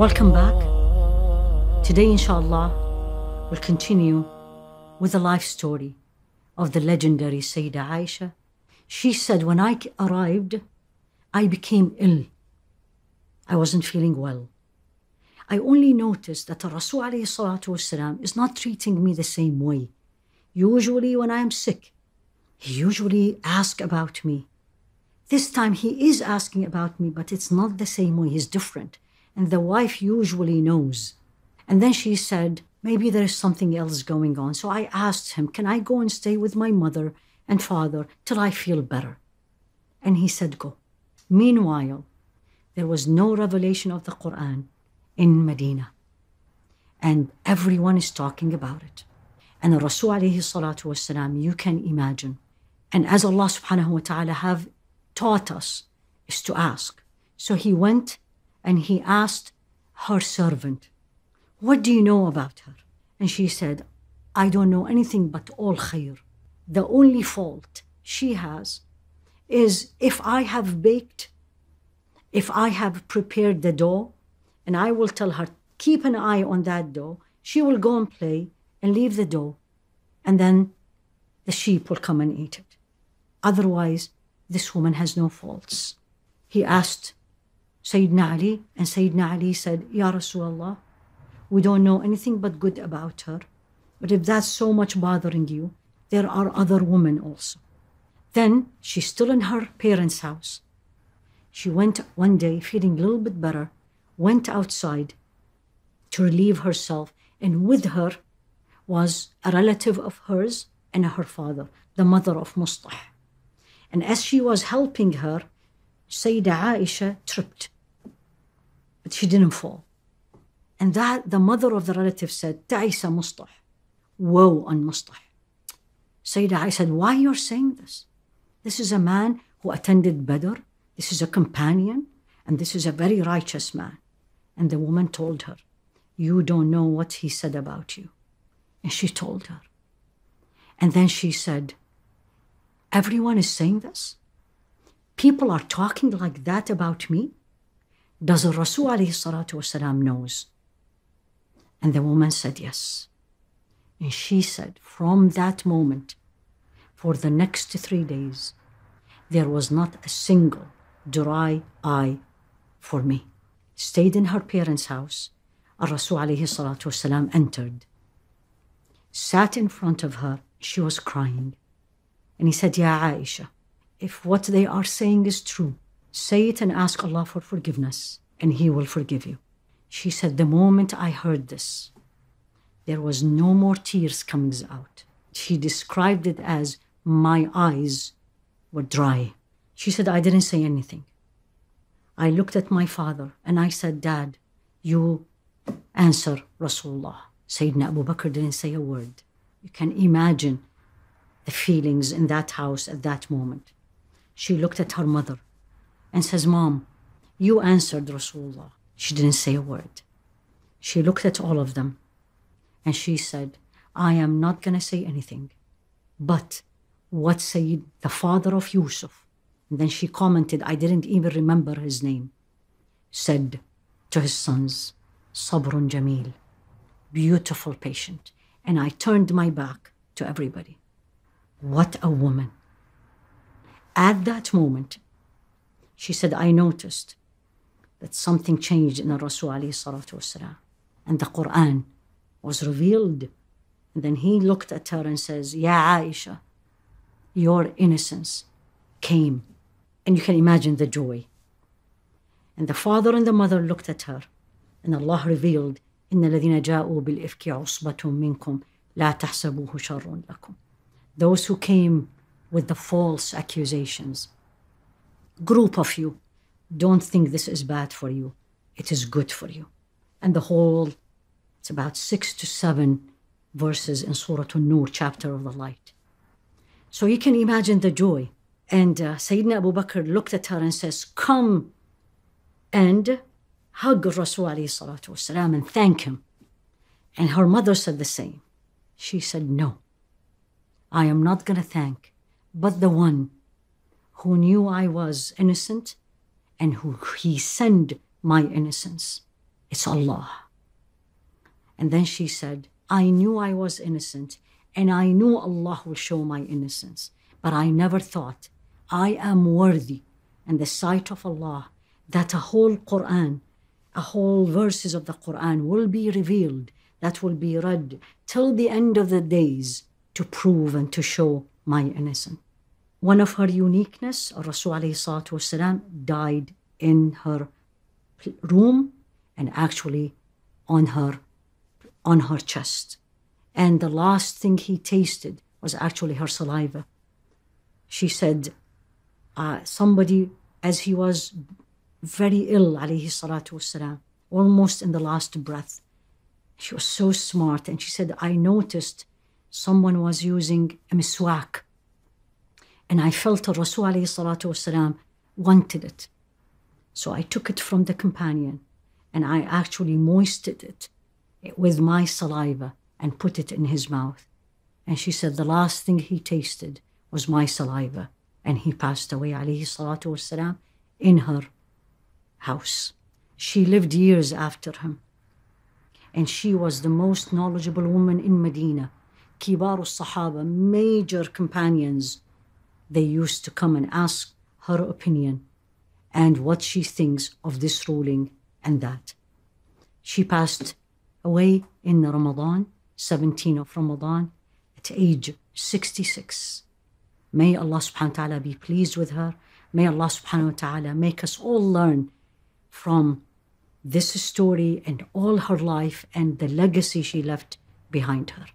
Welcome back. Today, inshallah, we'll continue with the life story of the legendary Aishe. She said, when I arrived, I became ill. I wasn't feeling well. I only noticed that the Rasul ﷺ is not treating me the same way. Usually when I am sick, he usually asks about me. This time he is asking about me, but it's not the same way, he's different. And the wife usually knows. And then she said, maybe there is something else going on. So I asked him, can I go and stay with my mother and father till I feel better? And he said, go. Meanwhile, there was no revelation of the Quran in Medina. And everyone is talking about it. And the Rasul alayhi salatu wasalam, you can imagine. And as Allah subhanahu wa ta'ala have taught us, is to ask. So he went and he asked her servant, what do you know about her? And she said, I don't know anything but all khair. The only fault she has is if I have prepared the dough, and I will tell her, keep an eye on that dough, she will go and play and leave the dough, and then the sheep will come and eat it. Otherwise, this woman has no faults. He asked Sayyidina Ali, and Sayyidina Ali said, Ya Rasulullah, we don't know anything but good about her. But if that's so much bothering you, there are other women also. Then she's still in her parents' house. She went one day, feeling a little bit better, went outside to relieve herself, and with her was a relative of hers and her father, the mother of Mustah. And as she was helping her, Aishe tripped, but she didn't fall. And that the mother of the relative said, Ta'isa Mustah, woe on Mustah. Aishe said, why you're saying this? This is a man who attended Badr. This is a companion, and this is a very righteous man. And the woman told her, you don't know what he said about you. And she told her. And then she said, everyone is saying this? People are talking like that about me? Does the Rasul alayhi salatu wasalam knows? And the woman said, yes. And she said, from that moment, for the next 3 days, there was not a single dry eye for me. Stayed in her parents' house. Rasul alayhi salatu wasalam entered, sat in front of her. She was crying. And he said, Ya Aisha, if what they are saying is true, say it and ask Allah for forgiveness, and He will forgive you. She said, the moment I heard this, there was no more tears coming out. She described it as my eyes were dry. She said, I didn't say anything. I looked at my father and I said, Dad, you answer Rasulullah. Sayyidina Ebubekir didn't say a word. You can imagine the feelings in that house at that moment. She looked at her mother and says, Mom, you answered Rasulullah. She didn't say a word. She looked at all of them and she said, I am not going to say anything. But what Sayyid, the father of Yusuf, and then she commented, I didn't even remember his name, said to his sons, Sabrun Jamil, beautiful patient. And I turned my back to everybody. What a woman. At that moment, she said, I noticed that something changed in the Rasul alayhi salatu wasalam, and the Quran was revealed. And then he looked at her and says, Ya Aisha, your innocence came. And you can imagine the joy. And the father and the mother looked at her, and Allah revealed, إِنَّ الَّذِينَ جَاءُوا بِالْإِفْكِ عُصْبَةٌ مِّنْكُمْ لَا تَحْسَبُوهُ شَرٌّ لَكُمْ. Those who came with the false accusations, group of you, don't think this is bad for you. It is good for you. And the whole, it's about 6 to 7 verses in Surah An-Nur, chapter of the light. So you can imagine the joy. And Sayyidina Abu Bakr looked at her and says, come and hug Rasul alayhi salatu wasalam and thank him. And her mother said the same. She said, no, I am not going to thank, but the one who knew I was innocent and who he sent my innocence. It's Allah. And then she said, I knew I was innocent, and I knew Allah will show my innocence, but I never thought I am worthy in the sight of Allah that a whole Quran, a whole verses of the Quran will be revealed, that will be read till the end of the days to prove and to show my innocence. One of her uniqueness, Rasul alayhi salatu wasalam died in her room and actually on her chest. And the last thing he tasted was actually her saliva. She said, somebody, as he was very ill, alayhi salatu wasalam, almost in the last breath, she was so smart. And she said, I noticed someone was using a miswak. And I felt that Rasul alayhi salatu wasalam wanted it. So I took it from the companion and I actually moistened it with my saliva and put it in his mouth. And she said the last thing he tasted was my saliva. And he passed away, alayhi salatu wasalam, in her house. She lived years after him. And she was the most knowledgeable woman in Medina. Kibaru Sahaba, major companions, they used to come and ask her opinion and what she thinks of this ruling and that. She passed away in Ramadan, 17 of Ramadan, at age 66. May Allah subhanahu wa ta'ala be pleased with her. May Allah subhanahu wa ta'ala make us all learn from this story and all her life and the legacy she left behind her.